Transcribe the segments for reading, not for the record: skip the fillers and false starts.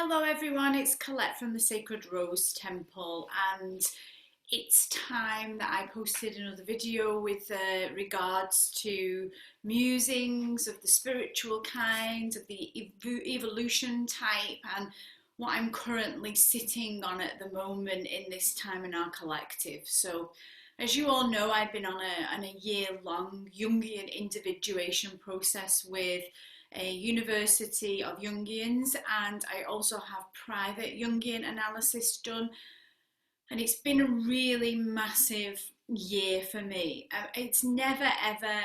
Hello everyone, it's Colette from the Sacred Rose Temple, and it's time that I posted another video with regards to musings of the spiritual kind, of the evolution type, and what I'm currently sitting on at the moment in this time in our collective. So as you all know, I've been on a year-long Jungian individuation process with a University of Jungians, and I also have private Jungian analysis done, and it's been a really massive year for me. It's never ever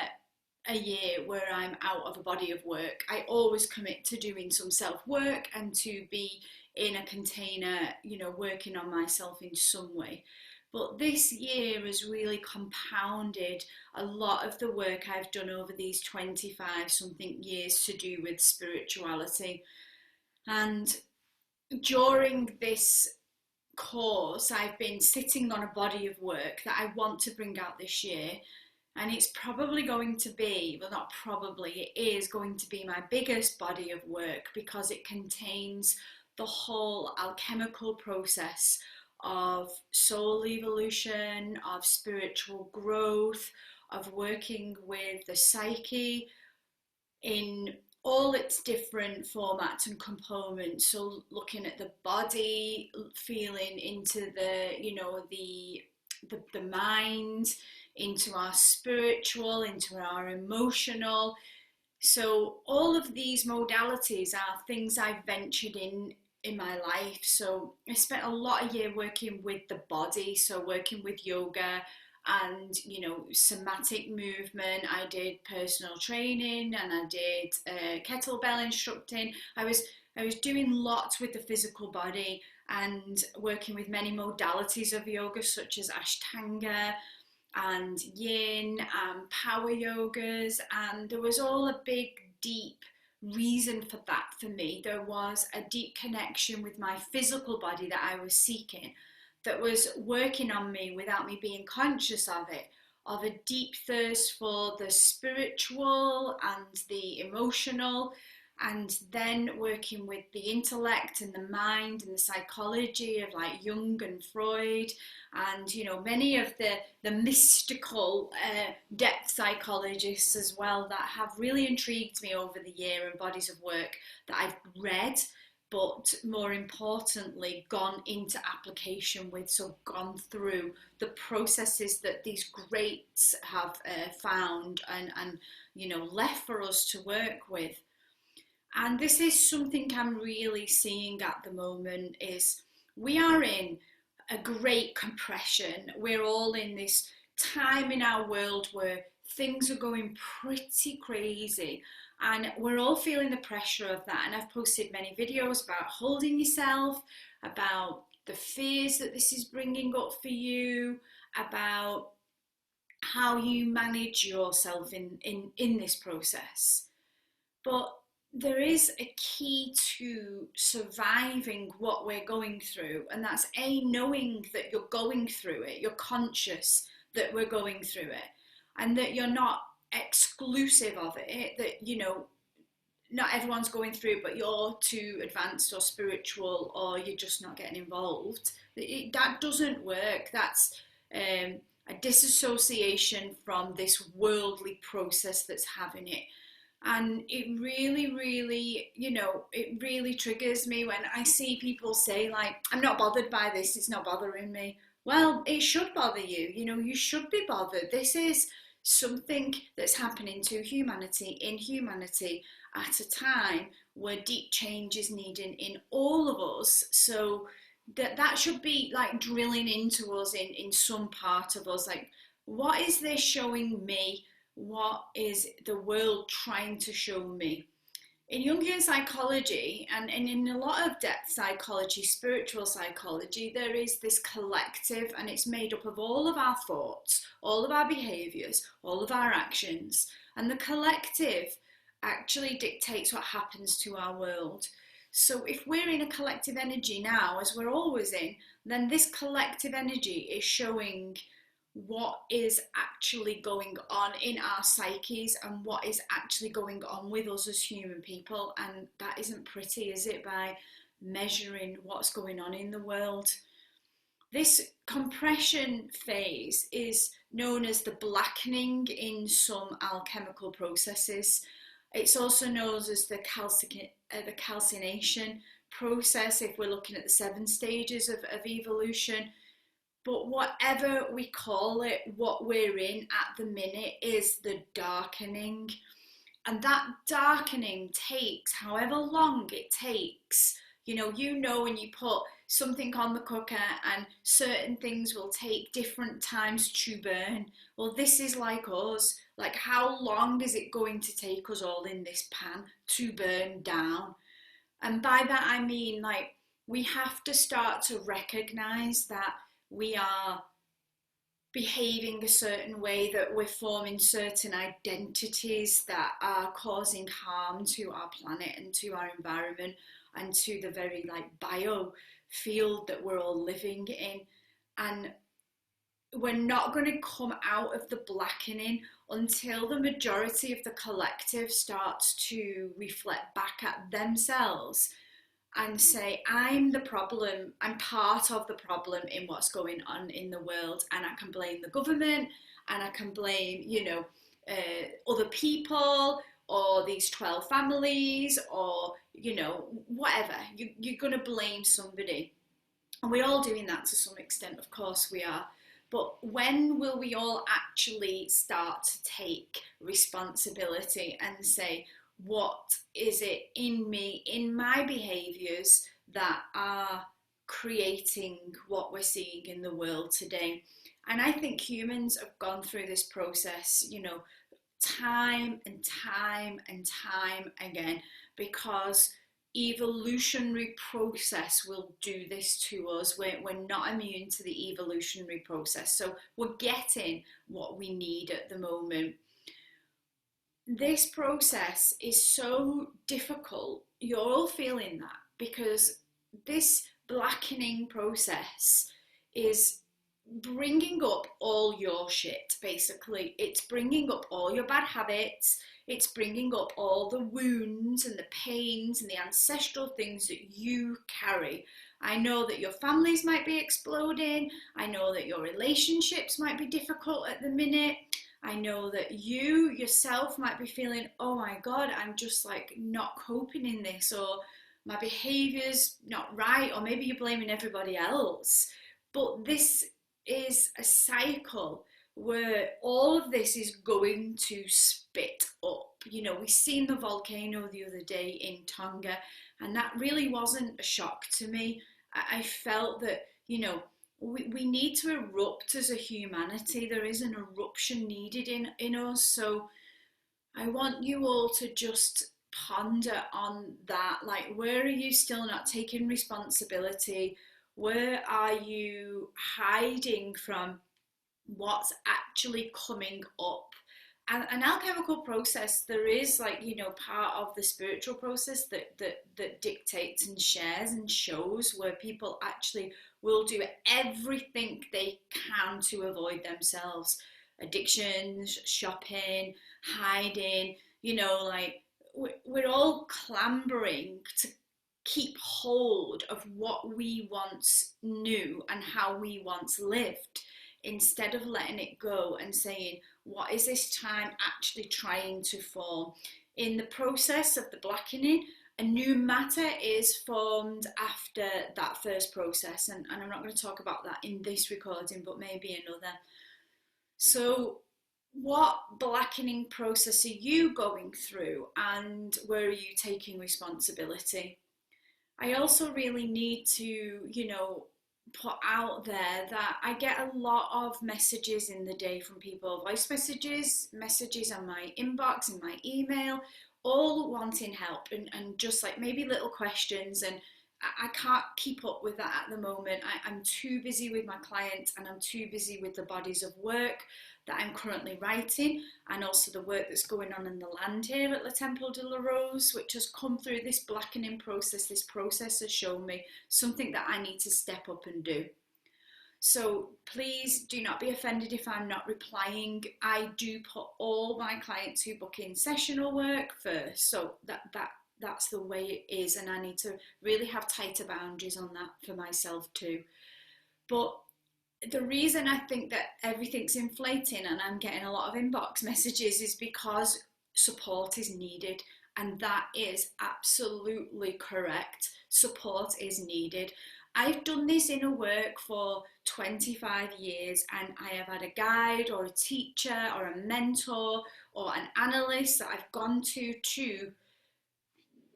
a year where I'm out of a body of work. I always commit to doing some self work and to be in a container, working on myself in some way. But this year has really compounded a lot of the work I've done over these 25 something years to do with spirituality. And during this course, I've been sitting on a body of work that I want to bring out this year. And it's probably going to be, well, not probably, it is going to be my biggest body of work because it contains the whole alchemical process of soul evolution, of spiritual growth, of working with the psyche in all its different formats and components. So looking at the body, feeling into the mind, into our spiritual, into our emotional. So all of these modalities are things I've ventured in my life. So I spent a lot of year working with the body, so working with yoga and somatic movement. I did personal training and I did kettlebell instructing. I was doing lots with the physical body and working with many modalities of yoga such as Ashtanga and yin and power yogas, and there was all a big deep reason for that. For me, there was a deep connection with my physical body that I was seeking, that was working on me without me being conscious of it, of a deep thirst for the spiritual and the emotional, and then working with the intellect and the mind and the psychology of like Jung and Freud, and many of the mystical depth psychologists as well that have really intrigued me over the year, and bodies of work that I've read, but more importantly gone into application with, so gone through the processes that these greats have found and left for us to work with. And this is something I'm really seeing at the moment, is we are in a great compression. We're all in this time in our world where things are going pretty crazy, and we're all feeling the pressure of that. And I've posted many videos about holding yourself, about the fears that this is bringing up for you, about how you manage yourself in this process. But there is a key to surviving what we're going through, and that's knowing that you're going through it, you're conscious that we're going through it, and that you're not exclusive of it, that not everyone's going through it, but you're too advanced or spiritual, or you're just not getting involved. That doesn't work. That's a disassociation from this worldly process that's having it. And it really, really, it really triggers me when I see people say, like, I'm not bothered by this, it's not bothering me. Well, it should bother you. You should be bothered. This is something that's happening to humanity, in humanity, at a time where deep change is needed in all of us. So that should be like drilling into us in some part of us. Like, what is this showing me? What is the world trying to show me? In Jungian psychology and in a lot of depth psychology, spiritual psychology, there is this collective, and it's made up of all of our thoughts, all of our behaviours, all of our actions. And the collective actually dictates what happens to our world. So if we're in a collective energy now, as we're always in, then this collective energy is showing what is actually going on in our psyches and what is actually going on with us as human people. And that isn't pretty, is it? By measuring what's going on in the world. This compression phase is known as the blackening in some alchemical processes. It's also known as the calcination process if we're looking at the 7 stages of evolution. But whatever we call it, what we're in at the minute is the darkening. And that darkening takes however long it takes. When you put something on the cooker and certain things will take different times to burn. Well, this is like us. Like, how long is it going to take us all in this pan to burn down? And by that I mean, like, we have to start to recognize that we are behaving a certain way, that we're forming certain identities that are causing harm to our planet and to our environment and to the very biofield that we're all living in. And we're not going to come out of the blackening until the majority of the collective starts to reflect back at themselves and say, I'm the problem, I'm part of the problem in what's going on in the world, and I can blame the government, and I can blame, other people, or these 12 families, or, whatever. You're going to blame somebody. And we're all doing that to some extent, of course we are. But when will we all actually start to take responsibility and say, what is it in me, in my behaviours, that are creating what we're seeing in the world today? And I think humans have gone through this process, time and time and time again, because evolutionary process will do this to us. We're not immune to the evolutionary process, so we're getting what we need at the moment. This process is so difficult. You're all feeling that, because this blackening process is bringing up all your shit, basically. It's bringing up all your bad habits. It's bringing up all the wounds and the pains and the ancestral things that you carry. I know that your families might be exploding. I know that your relationships might be difficult at the minute. I know that you yourself might be feeling, oh my God, I'm just not coping in this, or my behaviour's not right, or maybe you're blaming everybody else. But this is a cycle where all of this is going to spit up. We seen the volcano the other day in Tonga, and that really wasn't a shock to me. I felt that, we need to erupt as a humanity. There is an eruption needed in us. So I want you all to just ponder on that. Like, where are you still not taking responsibility? Where are you hiding from what's actually coming up? And an alchemical process, there is part of the spiritual process that dictates and shares and shows, where people actually will do everything they can to avoid themselves. Addictions, shopping, hiding, we're all clambering to keep hold of what we once knew and how we once lived, instead of letting it go and saying, what is this time actually trying to form? In the process of the blackening, a new matter is formed after that first process, and I'm not going to talk about that in this recording, but maybe another. So what blackening process are you going through, and where are you taking responsibility? I also really need to, put out there that I get a lot of messages in the day from people, voice messages on my inbox, in my email, all wanting help, and just maybe little questions, and I can't keep up with that at the moment. I'm too busy with my clients, and I'm too busy with the bodies of work that I'm currently writing, and also the work that's going on in the land here at Le Temple de la Rose, which has come through this blackening process. This process has shown me something that I need to step up and do. So please do not be offended if I'm not replying. I do put all my clients who book in sessional work first, so that that's the way it is, and I need to really have tighter boundaries on that for myself too. But the reason I think that everything's inflating and I'm getting a lot of inbox messages is because support is needed. And that is absolutely correct. Support is needed. I've done this inner work for 25 years, and I have had a guide or a teacher or a mentor or an analyst that I've gone to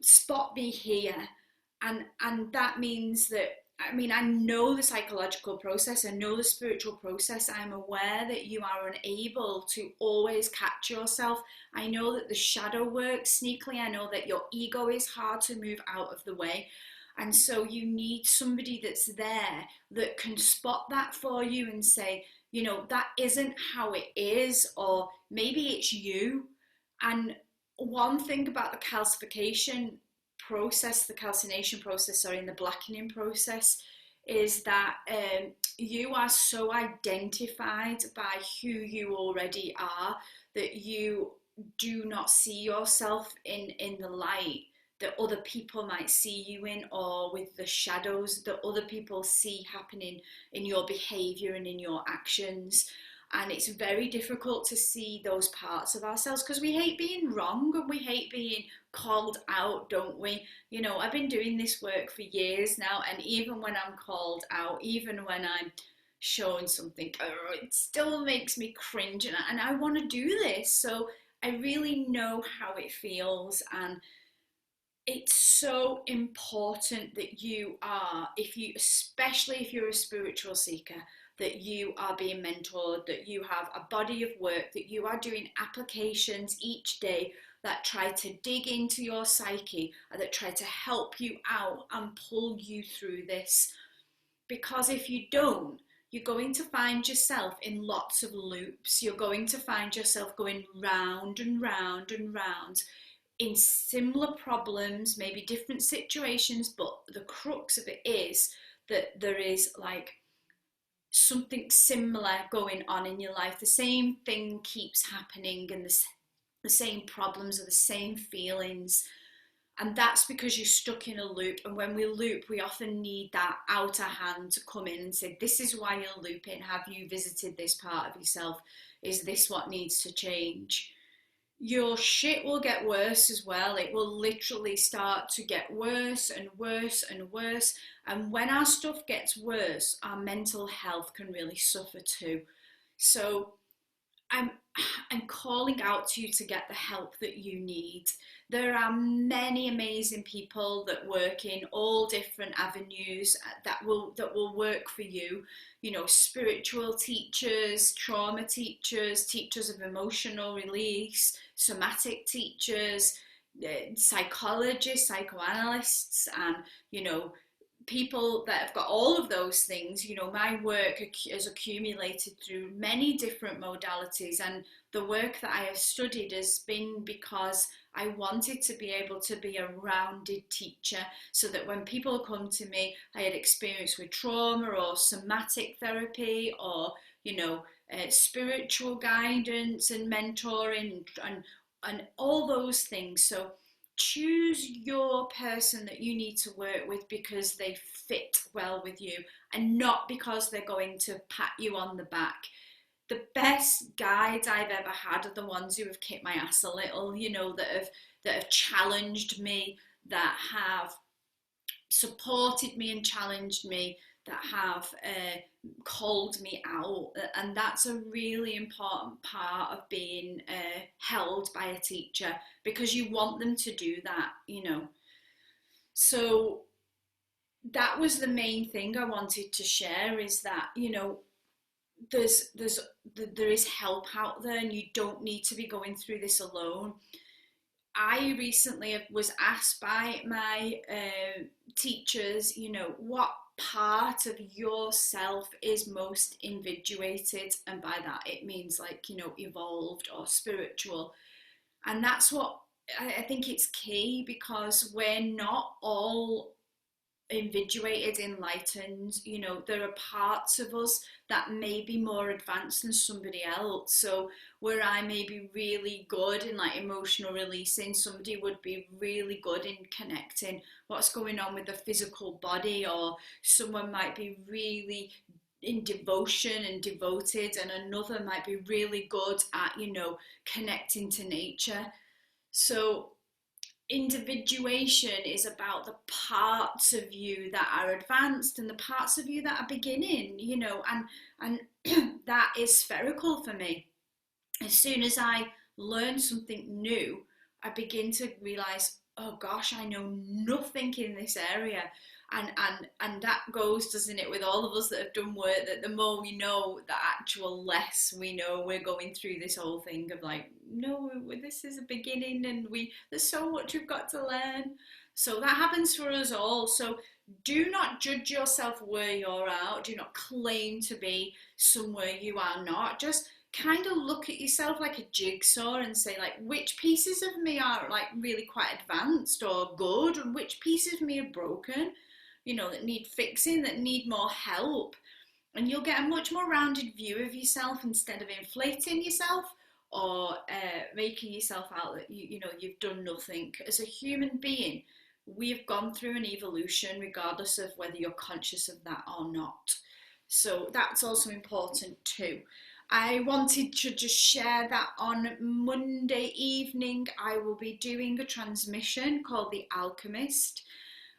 spot me here. And that means that, I mean, I know the psychological process, I know the spiritual process. I'm aware that you are unable to always catch yourself. I know that the shadow works sneakily. I know that your ego is hard to move out of the way. And so you need somebody that's there that can spot that for you and say, you know, that isn't how it is, or maybe it's you. And one thing about the calcification process, the calcination process, sorry, and the blackening process, is that you are so identified by who you already are that you do not see yourself in the light that other people might see you in, or with the shadows that other people see happening in your behavior and in your actions. And it's very difficult to see those parts of ourselves because we hate being wrong and we hate being called out, don't we? You know, I've been doing this work for years now, and even when I'm called out, even when I'm shown something, it still makes me cringe, and I want to do this. So I really know how it feels, and it's so important that you are, if you, especially if you're a spiritual seeker, that you are being mentored, that you have a body of work, that you are doing applications each day that try to dig into your psyche, that try to help you out and pull you through this. Because if you don't, you're going to find yourself in lots of loops. You're going to find yourself going round and round and round in similar problems, maybe different situations, but the crux of it is that there is like something similar going on in your life. The same thing keeps happening, and the same problems or the same feelings. And that's because you're stuck in a loop. And when we loop, we often need that outer hand to come in and say, this is why you're looping. Have you visited this part of yourself? Is this what needs to change? Your shit will get worse as well. It will literally start to get worse and worse and worse. And when our stuff gets worse, our mental health can really suffer too. So I'm calling out to you to get the help that you need. There are many amazing people that work in all different avenues that will work for you. You know, spiritual teachers, trauma teachers, teachers of emotional release, somatic teachers, psychologists, psychoanalysts, and you know, people that have got all of those things. You know, my work has accumulated through many different modalities, and the work that I have studied has been because I wanted to be able to be a rounded teacher, so that when people come to me, I had experience with trauma or somatic therapy, or you know, spiritual guidance and mentoring and all those things. So choose your person that you need to work with because they fit well with you, and not because they're going to pat you on the back. The best guides I've ever had are the ones who have kicked my ass a little, you know, that have challenged me, that have supported me and challenged me, that have called me out. And that's a really important part of being held by a teacher, because you want them to do that, you know. So that was the main thing I wanted to share, is that, you know, there is help out there, and you don't need to be going through this alone. I recently was asked by my teachers, you know, what part of yourself is most invigorated, and by that it means like, you know, evolved or spiritual. And that's what I think it's key, because we're not all invigorated, enlightened. You know, there are parts of us that may be more advanced than somebody else. So where I may be really good in like emotional releasing, somebody would be really good in connecting what's going on with the physical body, or someone might be really in devotion and devoted, and another might be really good at, you know, connecting to nature. So individuation is about the parts of you that are advanced and the parts of you that are beginning, you know, and that is spherical for me. As soon as I learn something new, I begin to realize, oh gosh, I know nothing in this area. And that goes, doesn't it, with all of us that have done work, that the more we know, the actual less we know. We're going through this whole thing of like, no, this is a beginning, and there's so much we've got to learn. So that happens for us all. So do not judge yourself where you're at. Do not claim to be somewhere you are not. Just kind of look at yourself like a jigsaw and say, like, which pieces of me are like really quite advanced or good, and which pieces of me are broken, you know, that need fixing, that need more help. And you'll get a much more rounded view of yourself, instead of inflating yourself or making yourself out that you know, you've done nothing. As a human being, we've gone through an evolution regardless of whether you're conscious of that or not. So that's also important too. I wanted to just share that on Monday evening I will be doing a transmission called The Alchemist.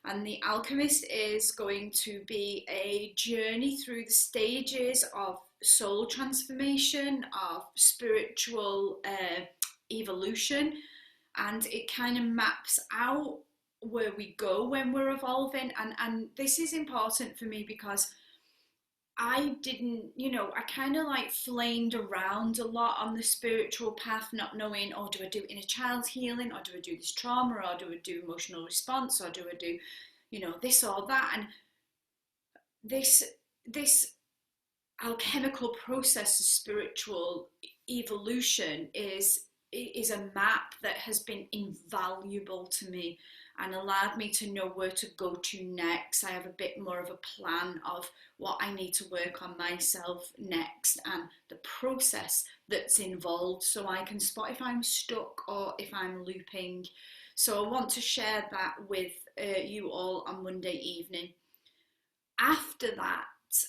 And The Alchemist is going to be a journey through the stages of soul transformation, of spiritual evolution, and it kind of maps out where we go when we're evolving. And this is important for me because I didn't, you know, I kind of like flamed around a lot on the spiritual path, not knowing, oh, do I do inner child healing, or do I do this trauma, or do I do emotional response, or do I do, you know, this or that? And this alchemical process of spiritual evolution is a map that has been invaluable to me and allowed me to know where to go to next. I have a bit more of a plan of what I need to work on myself next and the process that's involved, so I can spot if I'm stuck or if I'm looping. So I want to share that with you all on Monday evening. After that,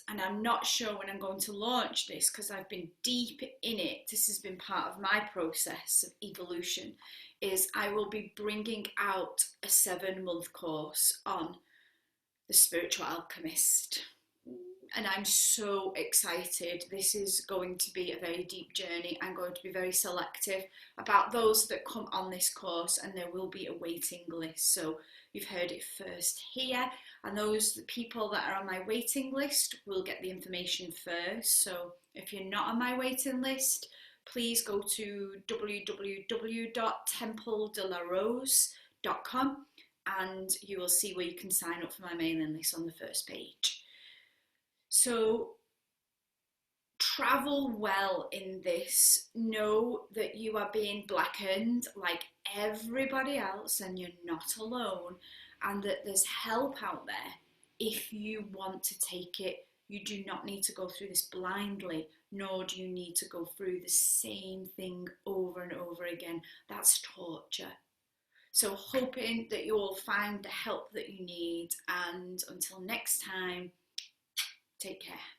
and I'm not sure when I'm going to launch this because I've been deep in it, this has been part of my process of evolution, is I will be bringing out a 7-month course on the spiritual alchemist. And I'm so excited. This is going to be a very deep journey. I'm going to be very selective about those that come on this course, and there will be a waiting list. So you've heard it first here, and those people that are on my waiting list will get the information first. So if you're not on my waiting list, please go to www.templedelarose.com and you will see where you can sign up for my mailing list on the first page. So travel well in this. Know that you are being blackened like everybody else and you're not alone, and that there's help out there if you want to take it. You do not need to go through this blindly, nor do you need to go through the same thing over and over again. That's torture. So hoping that you will find the help that you need, and until next time, take care.